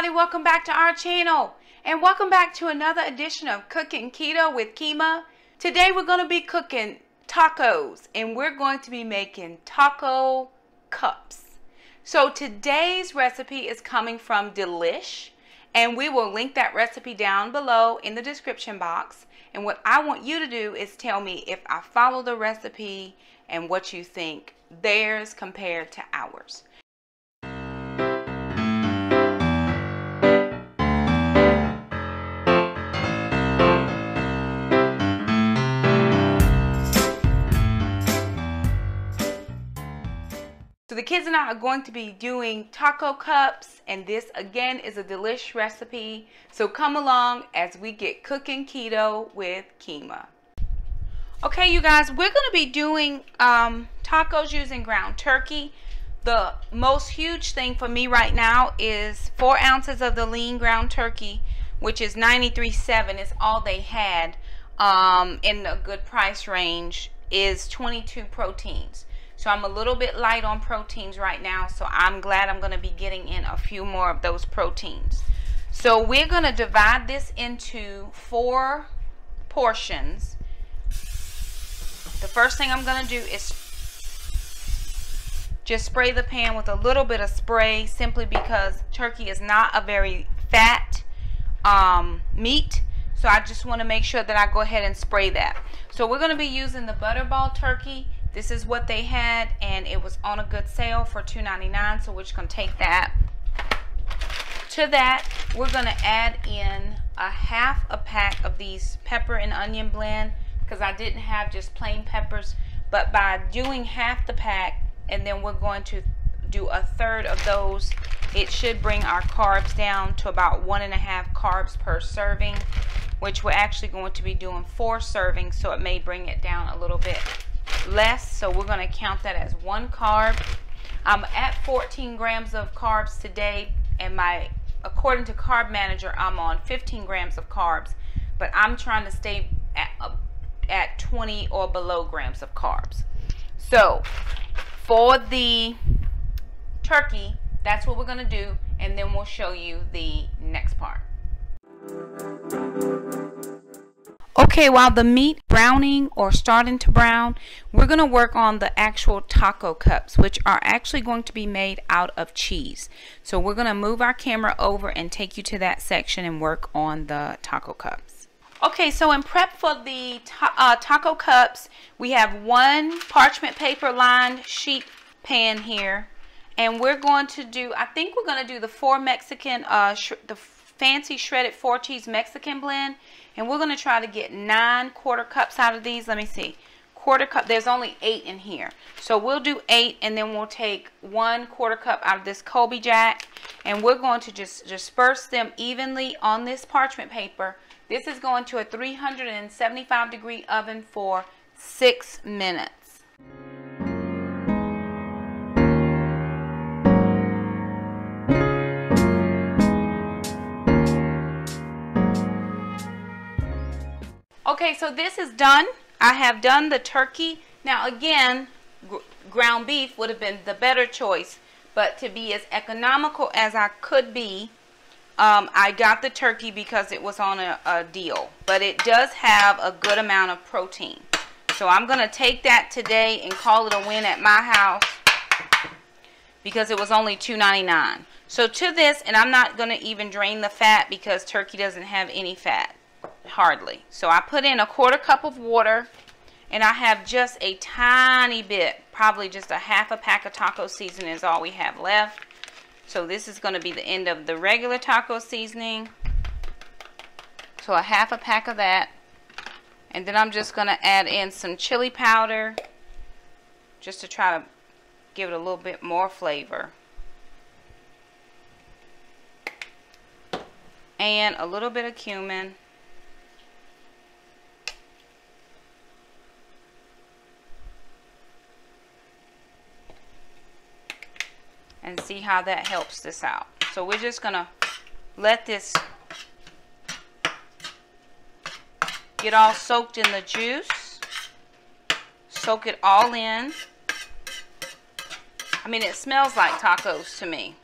everybody, welcome back to our channel and welcome back to another edition of Cooking Keto with Kema. Today we're going to be cooking tacos and we're going to be making taco cups. So today's recipe is coming from Delish and we will link that recipe down below in the description box. And what I want you to do is tell me if I follow the recipe and what you think theirs compared to ours. So the kids and I are going to be doing taco cups, and this again is a Delish recipe. So come along as we get cooking keto with Kema. Okay, you guys, we're going to be doing tacos using ground turkey. The most huge thing for me right now is 4 ounces of the lean ground turkey, which is $93.7. It's all they had in a good price range, is 22 proteins. So I'm a little bit light on proteins right now, so I'm glad I'm going to be getting in a few more of those proteins. So we're going to divide this into 4 portions. The first thing I'm going to do is just spray the pan with a little bit of spray, simply because turkey is not a very fat meat. So I just want to make sure that I go ahead and spray that. So we're going to be using the butterball turkey. This is what they had, and it was on a good sale for $2.99, so we're just going to take that. To that, we're going to add in half a pack of these pepper and onion blend, because I didn't have just plain peppers. But by doing half the pack, and then we're going to do a third of those, it should bring our carbs down to about 1.5 carbs per serving, which we're actually going to be doing 4 servings, so it may bring it down a little bit less. So we're going to count that as 1 carb. I'm at 14 grams of carbs today, and according to Carb Manager, I'm on 15 grams of carbs, but I'm trying to stay at 20 or below grams of carbs. So for the turkey, that's what we're going to do, and then we'll show you the next part. Okay, while the meat browning or starting to brown, we're going to work on the actual taco cups, which are actually going to be made out of cheese. So we're going to move our camera over and take you to that section and work on the taco cups. Okay, so in prep for the taco cups, we have 1 parchment paper lined sheet pan here. And we're going to do, I think we're going to do the 4 Mexican, the fancy shredded 4 cheese Mexican blend. And we're going to try to get 9 quarter cups out of these. Let me see. Quarter cup. There's only 8 in here. So we'll do 8, and then we'll take 1 quarter cup out of this Colby Jack. And we're going to just disperse them evenly on this parchment paper. This is going to a 375-degree oven for 6 minutes. Okay, so this is done. I have done the turkey. Now again, ground beef would have been the better choice, but to be as economical as I could be, I got the turkey because it was on a deal. But it does have a good amount of protein. So I'm going to take that today and call it a win at my house because it was only $2.99. So to this, and I'm not going to even drain the fat because turkey doesn't have any fat. Hardly. So I put in a quarter cup of water, and I have just a tiny bit, probably just a half a pack of taco seasoning is all we have left. So this is going to be the end of the regular taco seasoning. So a half a pack of that, and then I'm just going to add in some chili powder just to try to give it a little bit more flavor, and a little bit of cumin. And see how that helps this out. So we're just going to let this get all soaked in the juice. Soak it all in. I mean, it smells like tacos to me.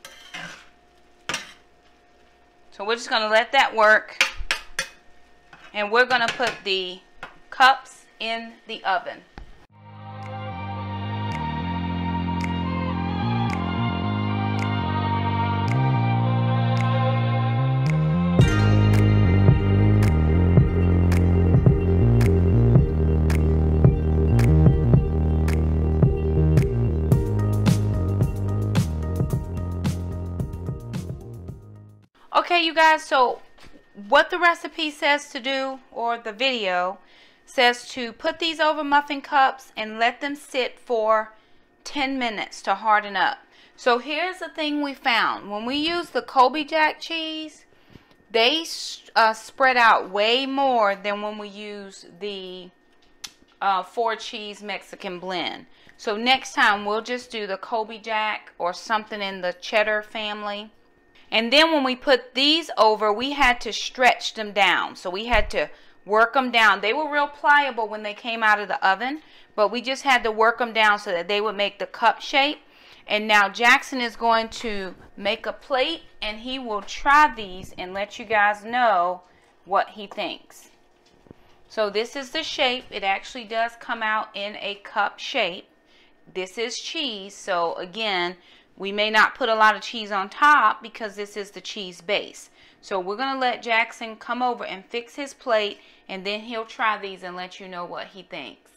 So we're just going to let that work. And we're going to put the cups in the oven. Okay, you guys, so what the recipe says to do, or the video says to put these over muffin cups and let them sit for 10 minutes to harden up. So here's the thing we found. When we use the Colby Jack cheese, they spread out way more than when we use the 4 cheese Mexican blend. So next time we'll just do the Colby Jack or something in the cheddar family. And then when we put these over, we had to stretch them down. So we had to work them down. They were real pliable when they came out of the oven, but we just had to work them down so that they would make the cup shape. And now Jackson is going to make a plate, and he will try these and let you guys know what he thinks. So this is the shape. It actually does come out in a cup shape. This is cheese, so again, we may not put a lot of cheese on top because this is the cheese base. So we're going to let Jackson come over and fix his plate, and then he'll try these and let you know what he thinks.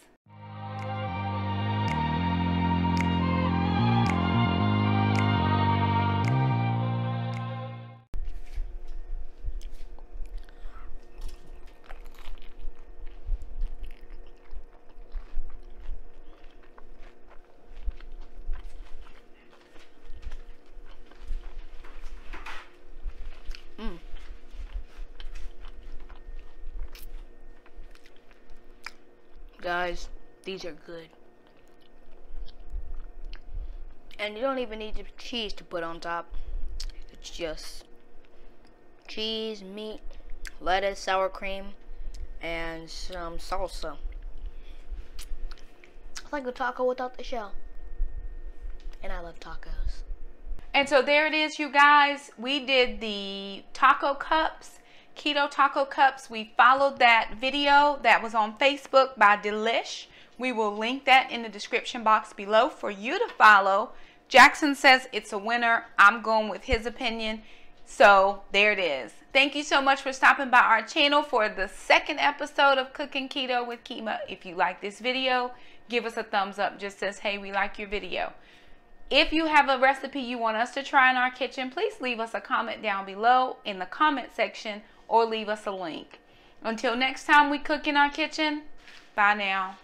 Guys, these are good. And you don't even need the cheese to put on top. It's just cheese, meat, lettuce, sour cream, and some salsa. It's like a taco without the shell. And I love tacos. And so there it is, you guys. We did the taco cups. Keto Taco cups. We followed that video that was on Facebook by Delish. We will link that in the description box below for you to follow. Jackson says it's a winner. I'm going with his opinion. So there it is. Thank you so much for stopping by our channel for the second episode of Cooking Keto with Kema. If you like this video, give us a thumbs up. Just says, hey, we like your video. If you have a recipe you want us to try in our kitchen, please leave us a comment down below in the comment section, or leave us a link. Until next time we cook in our kitchen, bye now.